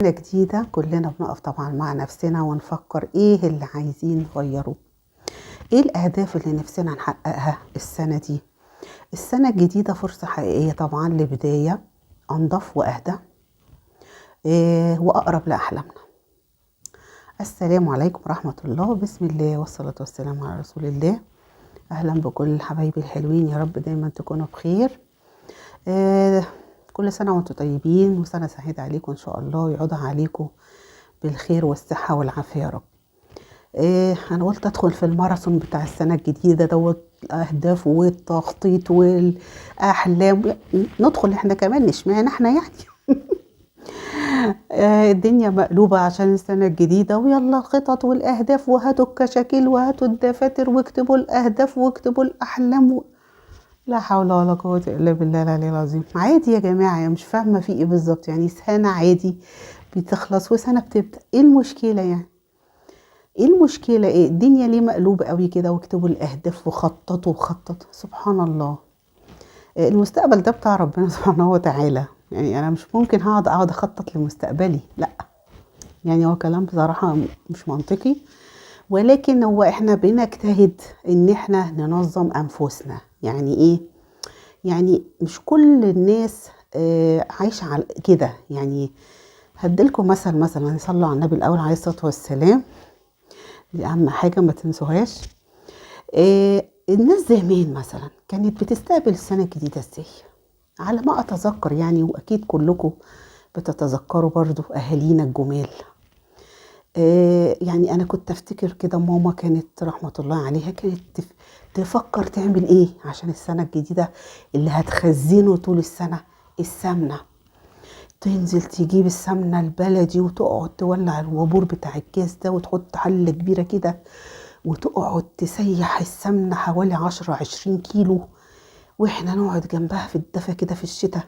سنة جديدة كلنا بنقف طبعا مع نفسنا ونفكر ايه اللي عايزين نغيره، ايه الاهداف اللي نفسنا نحققها السنة دي. السنة الجديدة فرصة حقيقية طبعا لبداية انضف واهدى واقرب لاحلامنا. السلام عليكم ورحمة الله، بسم الله والصلاة والسلام على رسول الله. اهلا بكل حبايبي الحلوين، يا رب دايما تكونوا بخير. كل سنة وانتم طيبين وسنة سعيدة عليكم ان شاء الله، ويعودها عليكم بالخير والصحة والعافية يا رب. انا قلت ادخل في الماراثون بتاع السنة الجديدة دوت، الاهداف والتخطيط والاحلام، ندخل احنا كمان نشمعنا احنا يعني. الدنيا مقلوبة عشان السنة الجديدة، ويلا الخطط والاهداف، وهاتوا الكشاكيل وهاتوا الدفاتر واكتبوا الاهداف واكتبوا الاحلام لا حول ولا قوة الا بالله العلي العظيم. عادي يا جماعة، يعني مش فاهمة في ايه بالظبط، يعني سنة عادي بتخلص وسنة بتبدأ، ايه المشكلة يعني؟ ايه المشكلة؟ ايه الدنيا ليه مقلوبة قوي كده؟ واكتبوا الاهداف وخططوا سبحان الله. المستقبل ده بتاع ربنا سبحانه وتعالى، يعني انا مش ممكن اقعد اخطط لمستقبلي، لا. يعني هو كلام بصراحة مش منطقي، ولكن هو احنا بنجتهد ان احنا ننظم انفسنا. يعني ايه؟ يعني مش كل الناس عايشة على كده. يعني هديلكم مثلا صلوا على النبي الاول عليه الصلاة والسلام، دي اهم حاجة ما تنسوهاش. الناس زمان مثلا كانت بتستقبل السنة الجديدة ازاي؟ على ما اتذكر يعني، واكيد كلكم بتتذكروا برضو اهالينا الجمال. يعني انا كنت افتكر كده، ماما كانت رحمة الله عليها كانت تفكر تعمل ايه عشان السنة الجديدة اللي هتخزنه طول السنة. السمنة، تنزل تجيب السمنة البلدي وتقعد تولع الوابور بتاع الكاس ده، وتحط حلة كبيرة كده وتقعد تسيح السمنة حوالي 10-20 كيلو، واحنا نقعد جنبها في الدفا كده في الشتاء،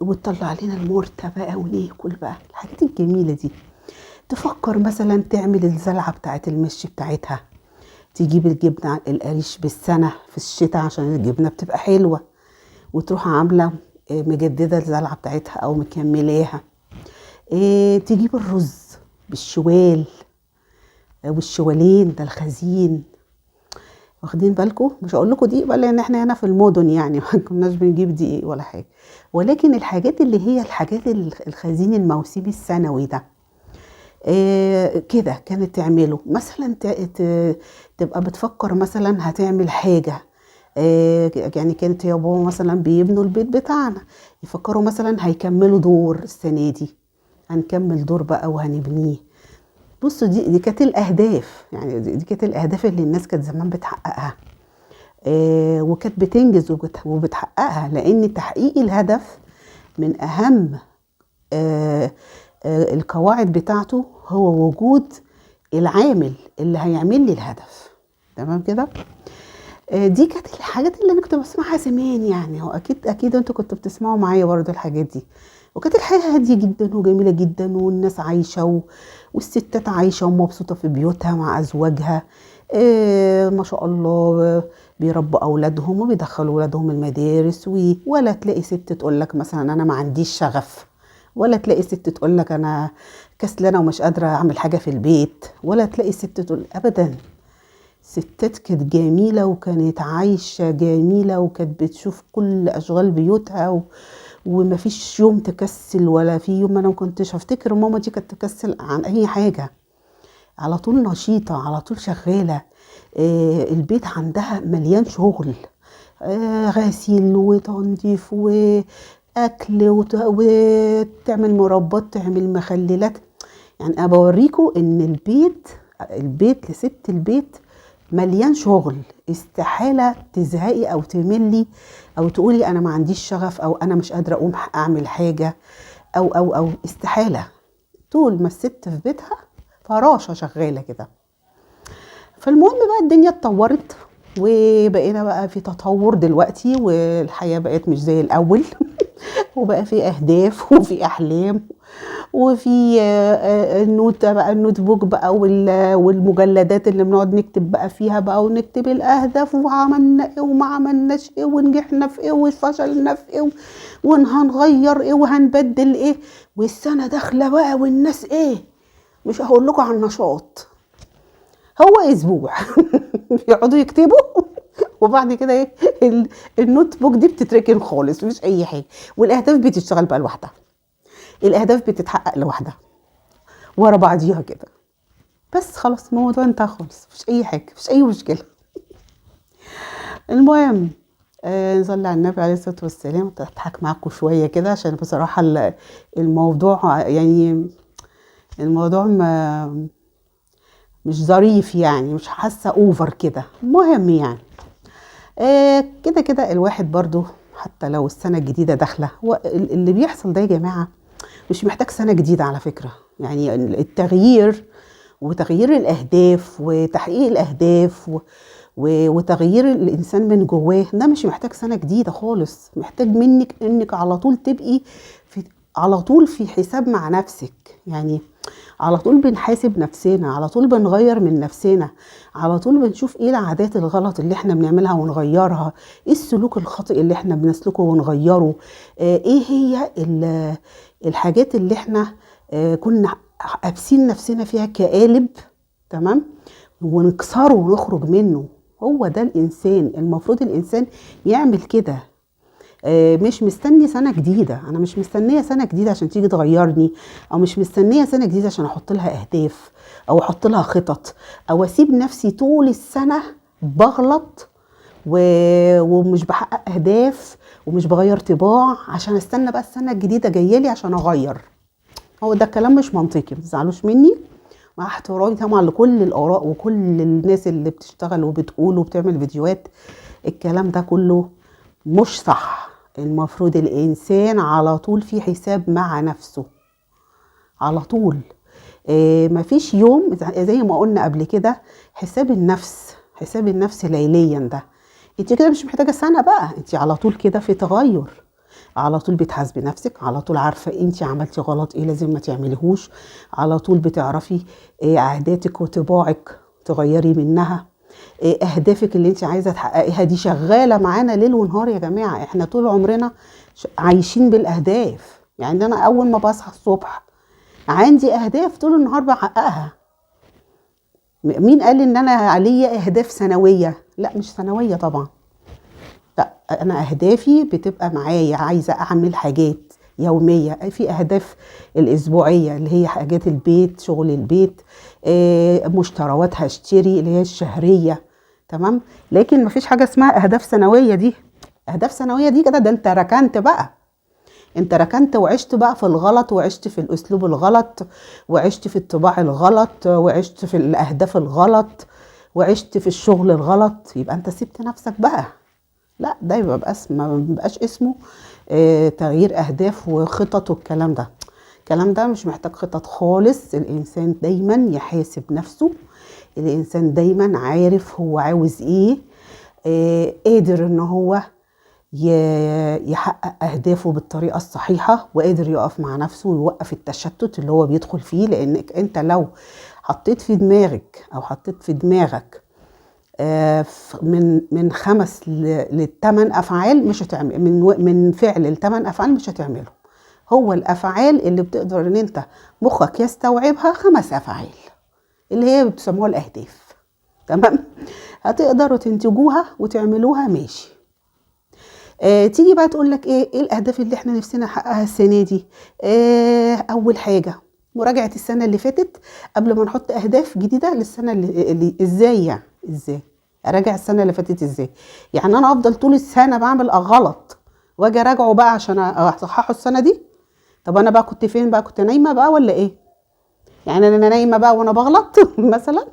وتطلع لنا المرتة بقى وناكل بقى الحاجات الجميلة دي. تفكر مثلا تعمل الزلعة بتاعت المشي بتاعتها، تجيب الجبنة القريش بالسنة في الشتاء عشان الجبنة بتبقى حلوة، وتروح عاملة مجددة الزلعة بتاعتها أو مكملاها. تجيب الرز بالشوال والشوالين ده الخزين. واخدين بالكم؟ مش هقول لكم دقيق بقى لان احنا هنا في المدن يعني ما كناش بنجيب دقيق ولا حاجه، ولكن الحاجات اللي هي الحاجات الخزين الموسمي السنوي ده كده كانت تعمله. مثلا تبقى بتفكر مثلا هتعمل حاجه. يعني كانت يا بابا مثلا بيبنوا البيت بتاعنا، يفكروا مثلا هيكملوا دور السنه دي، هنكمل دور بقى وهنبنيه. بصوا دي كانت الاهداف، يعني دي كانت الاهداف اللي الناس كانت زمان بتحققها. وكانت بتنجز وبتحققها، لان تحقيق الهدف من اهم القواعد بتاعته هو وجود العامل اللي هيعمل لي الهدف. تمام كده؟ دي كانت الحاجات اللي انا كنت بسمعها زمان، يعني هو اكيد انتوا كنتوا بتسمعوا معايا برضه الحاجات دي. وكانت الحياه هاديه جدا وجميله جدا، والناس عايشه والستات عايشه ومبسوطه في بيوتها مع ازواجها. ما شاء الله، بيربوا اولادهم وبيدخلوا اولادهم المدارس، ولا تلاقي ست تقول لك مثلا انا ما عنديش شغف، ولا تلاقي ست تقول لك انا كسلانه ومش قادره اعمل حاجه في البيت، ولا تلاقي ست تقول ابدا. ستات كانت جميلة وكانت عايشة جميلة، وكانت بتشوف كل أشغال بيوتها ومفيش يوم تكسل، ولا في يوم أنا مكنتش أفتكر ماما دي كانت تكسل عن أي حاجة. على طول نشيطة، على طول شغالة. البيت عندها مليان شغل، غسيل وتنظيف وأكل وتعمل مربات، تعمل مخللات. يعني أنا بوريكم إن البيت لست البيت مليان شغل. استحالة تزهقي او تملي او تقولي انا ما عنديش شغف، او انا مش قادرة اقوم اعمل حاجة، او استحالة. طول ما الست في بيتها فراشة شغالة كده. فالمهم بقى الدنيا اتطورت، وبقينا بقى في تطور دلوقتي، والحياة بقت مش زي الاول. وبقى في اهداف وفي احلام، وفي النوت بقى، النوت بوك بقى والمجلدات اللي بنقعد نكتب بقى فيها بقى، ونكتب الاهداف وعملنا ايه وما عملناش ايه ونجحنا في ايه وفشلنا في ايه وهنغير ايه وهنبدل ايه، والسنه داخله بقى والناس ايه. مش هقول لكم عن نشاط، هو اسبوع يقعدوا يكتبوا وبعد كده ايه النوت بوك دي بتتركن خالص، مفيش اي حاجه، والاهداف بتشتغل بقى لوحدها، الاهداف بتتحقق لوحدها ورا بعضيها كده، بس خلاص الموضوع انتهى خالص، مفيش اي حاجه، مفيش اي مشكله. المهم نصلي على النبي عليه الصلاه والسلام. اضحك معاكم شويه كده عشان بصراحه الموضوع يعني الموضوع مش ظريف، يعني مش حاسه اوفر كده. المهم يعني كده كده الواحد برضو حتى لو السنه الجديده داخله، هو اللي بيحصل ده يا جماعه مش محتاج سنه جديده على فكره. يعني التغيير وتغيير الاهداف وتحقيق الاهداف وتغيير الانسان من جواه ده مش محتاج سنه جديده خالص. محتاج منك انك على طول تبقي على طول في حساب مع نفسك، يعني على طول بنحاسب نفسنا، على طول بنغير من نفسنا، على طول بنشوف ايه العادات الغلط اللي احنا بنعملها ونغيرها، ايه السلوك الخاطئ اللي احنا بنسلكه ونغيره، ايه هي الحاجات اللي احنا كنا قابسين نفسنا فيها كقالب، تمام، ونكسره ونخرج منه. هو ده الانسان، المفروض الانسان يعمل كده. مش مستني سنة جديدة، انا مش مستنية سنة جديدة عشان تيجي تغيرني، او مش مستنية سنة جديدة عشان احط لها اهداف او احط لها خطط، او اسيب نفسي طول السنة بغلط ومش بحقق اهداف ومش بغير طباع عشان استنى بقى السنة الجديدة جايالي عشان اغير. هو ده كلام مش منطقي، متزعلوش مني، مع احترامي طبعا لكل الاراء وكل الناس اللي بتشتغل وبتقول وبتعمل فيديوهات. الكلام ده كله مش صح. المفروض الانسان على طول في حساب مع نفسه، على طول. مفيش يوم زي ما قلنا قبل كده، حساب النفس ليليا ده. انت كده مش محتاجه سنه بقى، انت على طول كده في تغير، على طول بتحاسبي نفسك، على طول عارفه انت عملتي غلط ايه لازم ما تعمليهوش، على طول بتعرفي عاداتك وطباعك تغيري منها. اهدافك اللي انت عايزه تحققيها دي شغاله معانا ليل ونهار يا جماعه. احنا طول عمرنا عايشين بالاهداف. يعني انا اول ما بصحى الصبح عندي اهداف طول النهار بحققها. مين قال ان انا عليا اهداف سنويه؟ لا مش سنويه طبعا، لا انا اهدافي بتبقى معايا، عايزه اعمل حاجات يوميه. في اهداف الاسبوعيه اللي هي حاجات البيت، شغل البيت، مشتروات هشتري اللي هي الشهريه، تمام. لكن مفيش حاجه اسمها اهداف سنويه. دي اهداف سنويه دي كده، ده انت ركنت بقى، انت ركنت وعشت بقى في الغلط، وعشت في الاسلوب الغلط، وعشت في الطباع الغلط، وعشت في الاهداف الغلط، وعشت في الشغل الغلط. يبقى انت سبت نفسك بقى. لا ده يبقى ما بيبقاش اسمه تغيير اهداف وخطط والكلام ده. الكلام ده مش محتاج خطط خالص. الانسان دايما يحاسب نفسه، الانسان دايما عارف هو عاوز ايه، قادر ان هو يحقق اهدافه بالطريقه الصحيحه، وقادر يقف مع نفسه ويوقف التشتت اللي هو بيدخل فيه. لانك انت لو حطيت في دماغك او حطيت في دماغك من 5 ل8 افعال مش هتعمل، من فعل ل8 افعال مش هتعمله. هو الافعال اللي بتقدر ان انت مخك يستوعبها 5 افعال اللي هي بتسموها الاهداف، تمام. هتقدروا تنتجوها وتعملوها، ماشي. تيجي بقى تقول لك ايه الاهداف اللي احنا نفسنا نحققها السنه دي. اول حاجه مراجعه السنه اللي فاتت قبل ما نحط اهداف جديده للسنه اللي ازاي. يعني ازاي اراجع السنه اللي فاتت؟ ازاي يعني انا افضل طول السنه بعمل غلط واجي اراجعه بقى عشان اصححه السنه دي؟ طب انا بقى كنت فين بقى؟ كنت نايمه بقى ولا ايه؟ يعني انا نايمه بقى وانا بغلط مثلا؟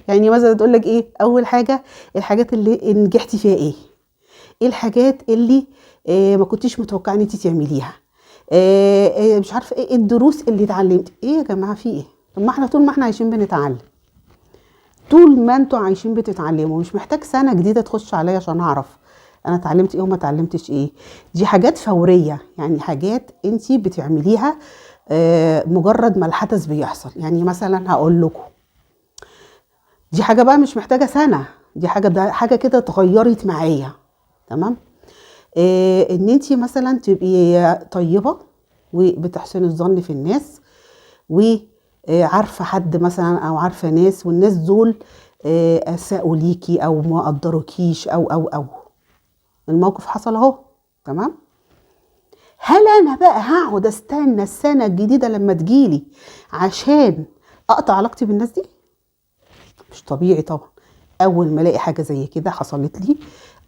يعني مثلا تقول لك ايه اول حاجه الحاجات اللي نجحتي فيها، ايه الحاجات اللي ما كنتيش متوقعه ان انت تعمليها، مش عارفه ايه الدروس اللي اتعلمت. ايه يا جماعه في ايه؟ طب ما احنا طول ما احنا عايشين بنتعلم، طول ما انتوا عايشين بتتعلموا. مش محتاج سنه جديده تخش عليا عشان اعرف انا اتعلمت ايه وما اتعلمتش ايه. دي حاجات فوريه، يعني حاجات انت بتعمليها مجرد ما الحدث بيحصل. يعني مثلا هقول لكم، دي حاجه بقى مش محتاجه سنه، دي حاجه كده اتغيرت معايا. تمام. ان انتي مثلا تبقي طيبه وبتحسني الظن في الناس، وعارفه حد مثلا او عارفه ناس، والناس دول اساءوا ليكي او ما قدروكيش او الموقف حصل اهو. تمام. هل انا بقى هقعد استنى السنه الجديده لما تجيلي عشان اقطع علاقتي بالناس دي؟ مش طبيعي طبعا. اول ما الاقي حاجه زي كده حصلت لي،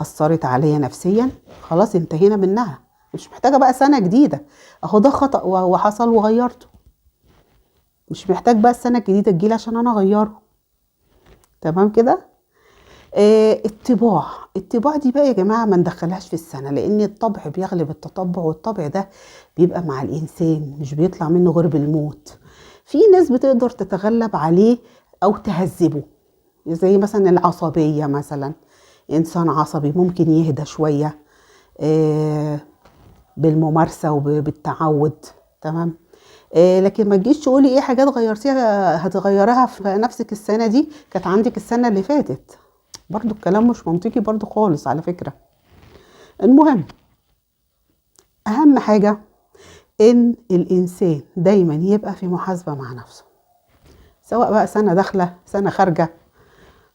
اثرت عليا نفسيا، خلاص انتهينا منها. مش محتاجه بقى سنه جديده، اهو ده خطأ وحصل وغيرته. مش محتاج بقى السنه الجديده تجيلي عشان انا اغيره. تمام كده. الطباع دي بقى يا جماعه ما ندخلهاش في السنه، لان الطبع بيغلب التطبع، والطبع ده بيبقى مع الانسان، مش بيطلع منه غير بالموت. في ناس بتقدر تتغلب عليه او تهذبه، زي مثلا العصبيه. مثلا انسان عصبي ممكن يهدى شويه بالممارسه وبالتعود. تمام. لكن ما تجيش تقولي ايه حاجات غيرتيها هتغيرها في نفسك السنه دي كانت عندك السنه اللي فاتت. برضو الكلام مش منطقي برضو خالص على فكره. المهم، اهم حاجه ان الانسان دايما يبقى في محاسبه مع نفسه، سواء بقى سنه داخله سنه خارجه.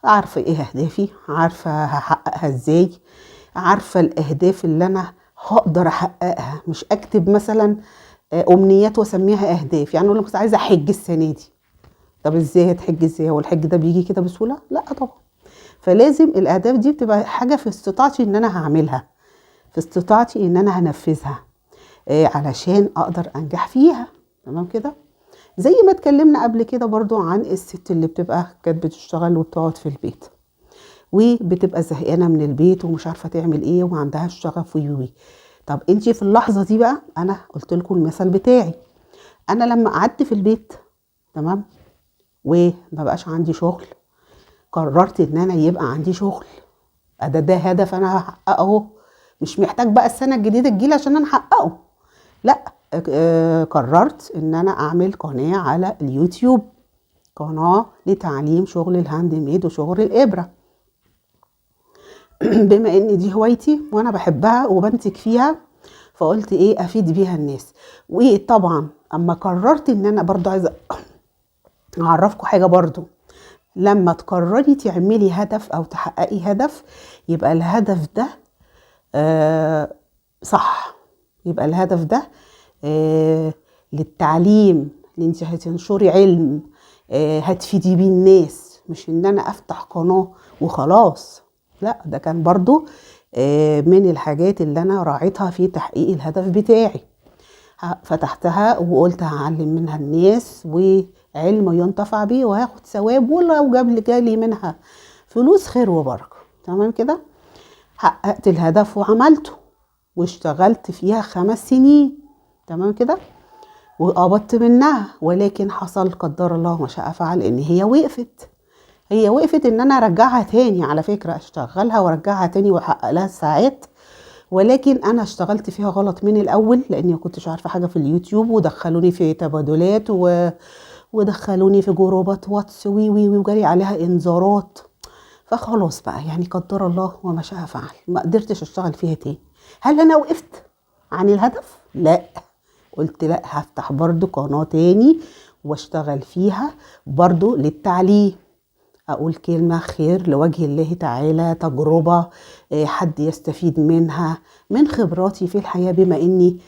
عارفه ايه اهدافي، عارفه هحققها ازاي، عارفه الاهداف اللي انا هقدر احققها. مش اكتب مثلا امنيات واسميها اهداف. يعني اقول لك عايزه احج السنه دي، طب ازاي هتحج؟ ازاي هو الحج ده بيجي كده بسهوله؟ لا طبعا. فلازم الاهداف دي بتبقى حاجه في استطاعتي ان انا هعملها، في استطاعتي ان انا هنفذها علشان اقدر انجح فيها. تمام كده. زي ما اتكلمنا قبل كده برضو عن الست اللي كانت بتشتغل وبتقعد في البيت، وبتبقى زهقانه من البيت ومش عارفه تعمل ايه وما عندهاش شغف ويوي. طب انتي في اللحظه دي بقى، انا قلت لكم المثل بتاعي، انا لما قعدت في البيت تمام وما بقاش عندي شغل، قررت ان انا يبقى عندي شغل. ده هدف انا هحققه اهو. مش محتاج بقى السنه الجديده تجيلي عشان انا احققه. لا. قررت ان انا اعمل قناه على اليوتيوب، قناه لتعليم شغل الهاند ميد وشغل الابره. بما ان دي هوايتي وانا بحبها وبنتج فيها، فقلت ايه افيد بيها الناس. وطبعا اما قررت ان انا برضو عايزه اعرفكم حاجه برضو، لما تقرري تعملي هدف او تحققي هدف، يبقى الهدف ده صح. يبقى الهدف ده للتعليم، ان انت هتنشري علم، هتفيدي بيه الناس، مش ان انا افتح قناه وخلاص. لا، ده كان برضو من الحاجات اللي انا راعيتها في تحقيق الهدف بتاعي. فتحتها وقلت هعلم منها الناس، وعلم ينتفع بيه وهاخد ثواب، ولو جالي منها فلوس خير وبركه. تمام كده. حققت الهدف وعملته واشتغلت فيها 5 سنين. تمام كده. وقبضت منها، ولكن حصل قدر الله ما شاء فعل ان هي وقفت ان انا ارجعها تاني. على فكرة اشتغلها وارجعها تاني واحقق لها الساعات، ولكن انا اشتغلت فيها غلط من الاول، لاني ما كنتش عارفة حاجة في اليوتيوب، ودخلوني في تبادلات ودخلوني في جروبات واتس وجالي عليها انذارات. فخلاص بقى، يعني قدر الله وما شاء فعل، ما قدرتش اشتغل فيها تاني. هل انا وقفت عن الهدف؟ لا. قلت لا، هفتح برضو قناة تاني واشتغل فيها برضو للتعليم، اقول كلمة خير لوجه الله تعالى، تجربة حد يستفيد منها من خبراتي في الحياة، بما اني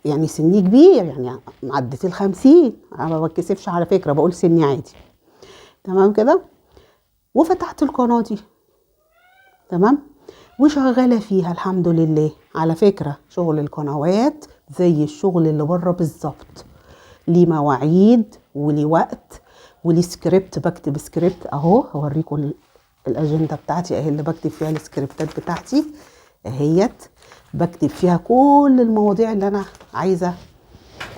يعني سني كبير، يعني عدت 50. انا ما بتكسفش على فكرة، بقول سني عادي. تمام كده. وفتحت القناة دي. تمام. وشغالة فيها الحمد لله. على فكرة شغل القنوات زي الشغل اللي بره بالظبط، ليه مواعيد وليه وقت وليه سكريبت، بكتب سكريبت اهو. هوريكم الاجنده بتاعتي اهي، اللي بكتب فيها السكريبتات بتاعتي اهيت، بكتب فيها كل المواضيع اللي انا عايزه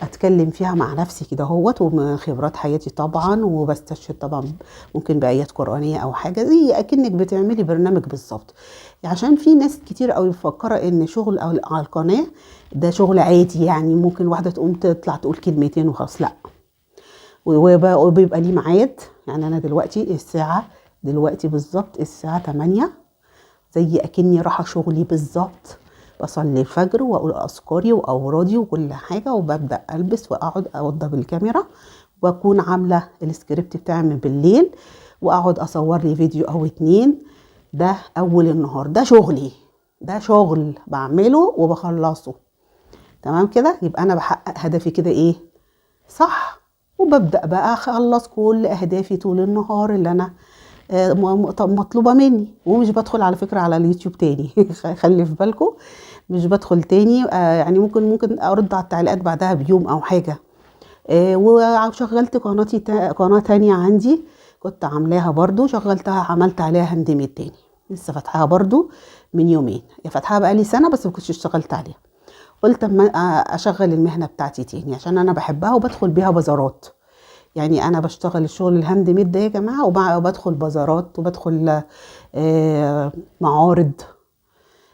اتكلم فيها مع نفسي كده هوت، ومن خبرات حياتي طبعا، وبستشهد طبعا ممكن بايات قرانيه او حاجه، زي اكنك بتعملي برنامج بالظبط. عشان في ناس كتير قوي مفكره ان شغل أو على القناه ده شغل عادي، يعني ممكن واحده تقوم تطلع تقول كلمتين وخلاص، لا. وبيبقى ليه ميعاد. يعني انا دلوقتي بالظبط الساعه 8، زي اكني رايحه شغلي بالظبط. بصلي الفجر واقول اذكاري واورادي وكل حاجه، وببدا البس واقعد اوضب الكاميرا، واكون عامله السكريبت بتاعي من بالليل، واقعد اصور لي فيديو او اتنين. ده اول النهار، ده شغلي، ده شغل بعمله وبخلصه. تمام كده، يبقى انا بحقق هدفي كده ايه؟ صح. وببدا بقى اخلص كل اهدافي طول النهار اللي انا مطلوبه مني. ومش بدخل على فكره على اليوتيوب تاني خلي في بالكم، مش بدخل تاني. يعني ممكن ارد على التعليقات بعدها بيوم او حاجه. وشغلت قناه تانية عندي، كنت عاملاها برضو، شغلتها، عملت عليها هاند تاني، لسه فاتحاها برضو من يومين. يا فاتحاها بقالي سنه بس ما كنتش اشتغلت عليها. قلت اما اشغل المهنه بتاعتي تاني، عشان انا بحبها وبدخل بيها بازارات. يعني انا بشتغل الشغل الهاند ميد ده يا جماعه، وبدخل بازارات، وبدخل معارض،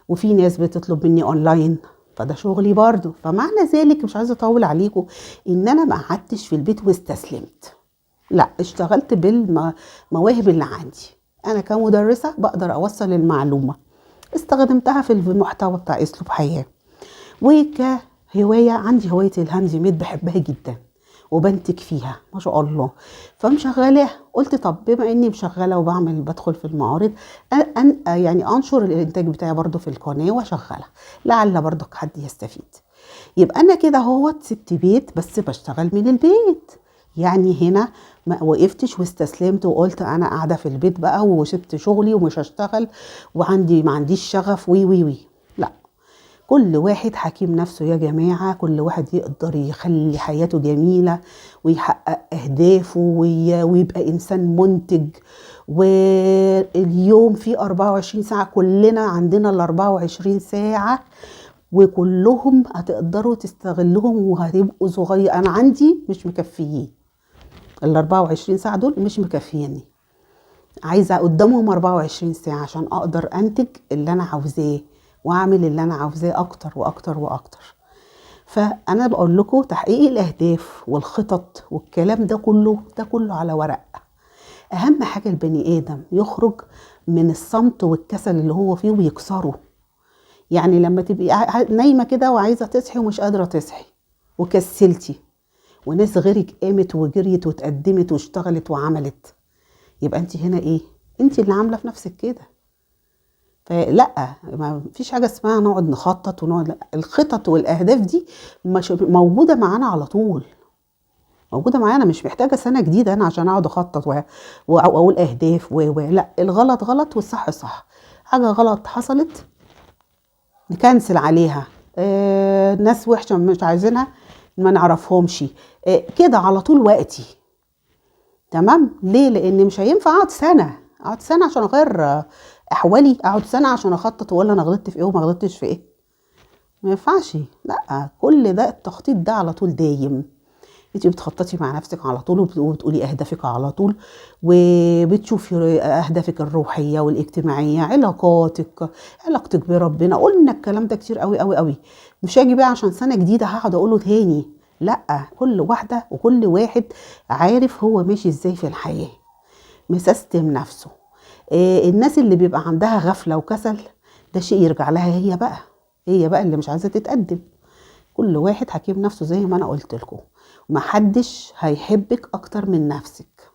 وفي ناس بتطلب مني اونلاين، فده شغلي برضو. فمعنى ذلك، مش عايزه اطول عليكم، ان انا ما قعدتش في البيت واستسلمت، لا، اشتغلت بالمواهب اللي عندي. انا كمدرسه بقدر اوصل المعلومه، استخدمتها في المحتوى بتاع اسلوب حياه. وكهوايه عندي هوايه الهاند ميد، بحبها جدا وبنتج فيها ما شاء الله. فمشغلاها، قلت طب بما اني مشغله وبعمل بدخل في المعارض، يعني انشر الانتاج بتاعي برضو في القناه واشغلها، لعل برضك حد يستفيد. يبقى انا كده هوت سبت بيت بس بشتغل من البيت. يعني هنا ما وقفتش واستسلمت وقلت انا قاعده في البيت بقى وسبت شغلي ومش هشتغل، ما عنديش شغف وي وي وي، لا. كل واحد حكيم نفسه يا جماعة، كل واحد يقدر يخلي حياته جميلة ويحقق أهدافه ويبقى إنسان منتج. واليوم فيه 24 ساعة، كلنا عندنا ال 24 ساعة، وكلهم هتقدروا تستغلهم وهتبقوا صغير. أنا عندي مش مكفيين ال 24 ساعة دول، مش مكفيني. عايزة قدامهم 24 ساعة عشان أقدر أنتج اللي أنا عاوزاه واعمل اللي انا عاوزاه اكتر واكتر واكتر. فانا بقول لكم تحقيق الاهداف والخطط والكلام ده كله على ورق. اهم حاجه البني ادم يخرج من الصمت والكسل اللي هو فيه ويكسره. يعني لما تبقي نايمه كده وعايزه تصحي ومش قادره تصحي وكسلتي، وناس غيرك قامت وجريت وتقدمت واشتغلت وعملت، يبقى انت هنا ايه؟ انت اللي عامله في نفسك كده. فلا، ما فيش حاجه اسمها نقعد نخطط ونقعد، لا. الخطط والاهداف دي مش موجوده معانا على طول، موجوده معانا، مش محتاجه سنه جديده انا عشان اقعد اخطط واقول اهداف لا. الغلط غلط والصح صح. حاجه غلط حصلت نكنسل عليها. ناس وحشه مش عايزينها ما نعرفهمش. كده على طول وقتي. تمام. ليه؟ لان مش هينفع اقعد سنه عشان اغير احوالي، اقعد سنه عشان اخطط واقول انا غلطت في ايه وما غلطتش في ايه. ما ينفعش، لا. كل ده التخطيط ده على طول دايم. انت بتخططي مع نفسك على طول، وبتقولي اهدافك على طول، وبتشوفي اهدافك الروحيه والاجتماعيه، علاقتك بربنا. قلنا الكلام ده كتير قوي قوي قوي، مش هاجي بقى عشان سنه جديده هقعد اقوله تاني، لا. كل واحده وكل واحد عارف هو ماشي ازاي في الحياه، مسيستم نفسه. الناس اللي بيبقى عندها غفله وكسل، ده شيء يرجع لها هي بقى اللي مش عايزه تتقدم. كل واحد حكيم نفسه زي ما انا قلت لكم، ومحدش هيحبك اكتر من نفسك.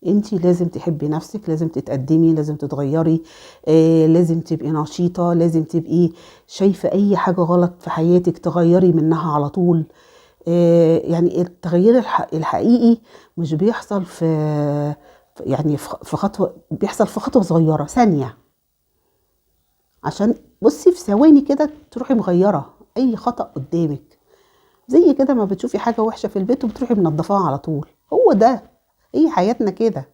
انتي لازم تحبي نفسك، لازم تتقدمي، لازم تتغيري، لازم تبقي نشيطه، لازم تبقي شايفه اي حاجه غلط في حياتك تغيري منها على طول. يعني التغيير الحقيقي مش بيحصل يعني في خطوه، بيحصل في خطوه صغيره، ثانيه. عشان بصي في ثواني كده تروحي مغيره اي خطأ قدامك. زي كده ما بتشوفي حاجه وحشه في البيت وبتروحي منضفاها على طول، هو ده. هي حياتنا كده.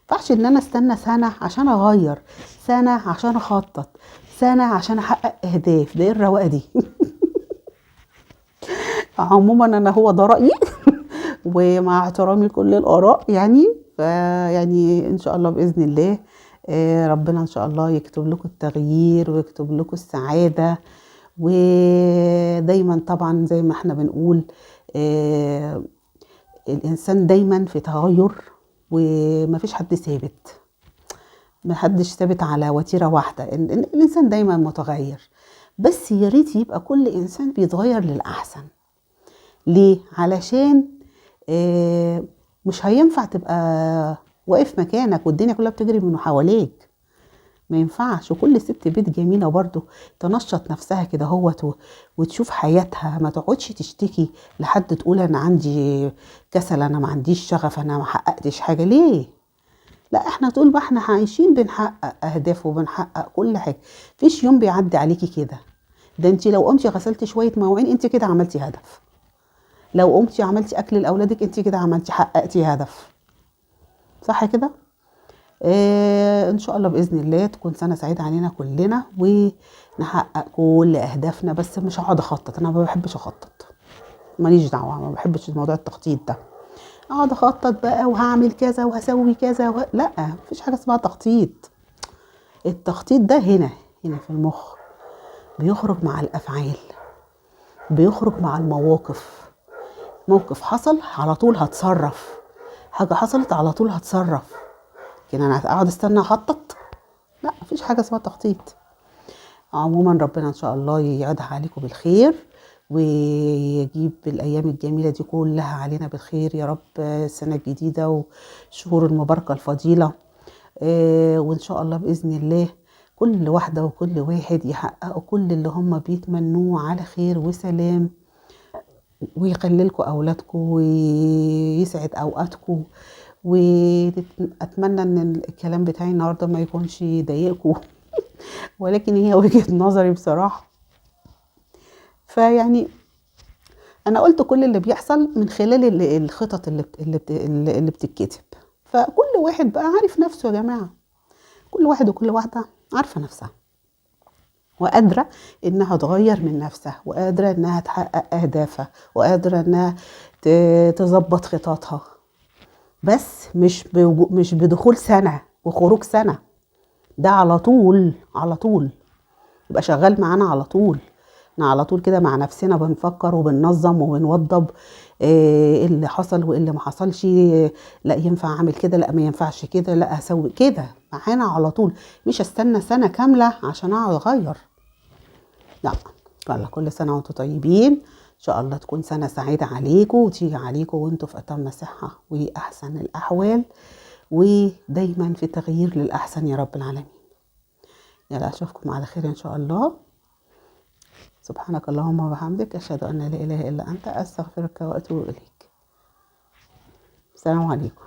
ينفعش ان انا استنى سنه عشان اغير، سنه عشان اخطط، سنه عشان احقق اهداف. ده ايه الرواقه دي؟ عموما انا هو ده رايي ومع احترامي لكل الاراء يعني، فيعني ان شاء الله باذن الله ربنا ان شاء الله يكتب لكم التغيير ويكتب لكم السعاده. ودايما طبعا زي ما احنا بنقول الانسان دايما في تغير، ومفيش حد ثابت، محدش ثابت على وتيره واحده. الانسان دايما متغير، بس يا ريت يبقى كل انسان بيتغير للاحسن. ليه؟ علشان مش هينفع تبقى واقف مكانك والدنيا كلها بتجري من حواليك، ما ينفعش. وكل ست بيت جميله برضو تنشط نفسها كده وتشوف حياتها، ما تقعدش تشتكي لحد تقول انا عندي كسل، انا ما عنديش شغف، انا ما حققتش حاجه. ليه؟ لا، احنا طول ما احنا عايشين بنحقق اهداف وبنحقق كل حاجه، فيش يوم بيعدي عليكي كده. ده انت لو قمتي غسلتي شويه مواعين انت كده عملتي هدف، لو قمتي عملتي اكل لاولادك انت كده عملتي حققتي هدف، صح كده؟ ان شاء الله باذن الله تكون سنه سعيده علينا كلنا ونحقق كل اهدافنا. بس مش هقعد اخطط، انا ما بحبش اخطط، ماليش دعوه، ما بحبش موضوع التخطيط ده. اقعد اخطط بقى وهعمل كذا وهسوي كذا لا، مفيش حاجه اسمها تخطيط. التخطيط ده هنا في المخ، بيخرج مع الافعال، بيخرج مع المواقف. موقف حصل على طول هتصرف، حاجه حصلت على طول هتصرف. لكن انا اقعد استنى اخطط؟ لا، مفيش حاجه اسمها تخطيط. عموما ربنا ان شاء الله يعيدها عليكم بالخير، ويجيب الايام الجميله دي كلها علينا بالخير يا رب. السنه الجديده والشهور المباركه الفضيله، وان شاء الله باذن الله كل واحده وكل واحد يحققوا كل اللي هم بيتمنوه على خير وسلام، ويقللكوا اولادكم ويسعد اوقاتكم. واتمنى ان الكلام بتاعي النهارده ما يكونش يضايقكم ولكن هي وجهة نظري بصراحة. فيعني انا قلت كل اللي بيحصل من خلال الخطط اللي بتتكتب. فكل واحد بقى عارف نفسه يا جماعة، كل واحد وكل واحدة عارفة نفسها وقادرة انها تغير من نفسها، وقادرة انها تحقق اهدافها، وقادرة انها تظبط خططها. بس مش بدخول سنة وخروج سنة، ده على طول على طول يبقى شغال معانا على طول. احنا على طول كده مع نفسنا بنفكر وبننظم وبنوضب ايه اللي حصل وايه اللي ما حصلش. لا ينفع اعمل كده، لا ما ينفعش كده، لا هسوي كده، معانا على طول. مش استنى سنة كاملة عشان اقعد اغير، لا. يلا كل سنة وانتم طيبين، ان شاء الله تكون سنة سعيدة عليكم وتيجي عليكم وانتم في اتم صحة واحسن الاحوال، ودايما في تغيير للاحسن يا رب العالمين. يلا اشوفكم على خير ان شاء الله. سبحانك اللهم وبحمدك، اشهد ان لا اله الا انت، استغفرك واتوب اليك. السلام عليكم.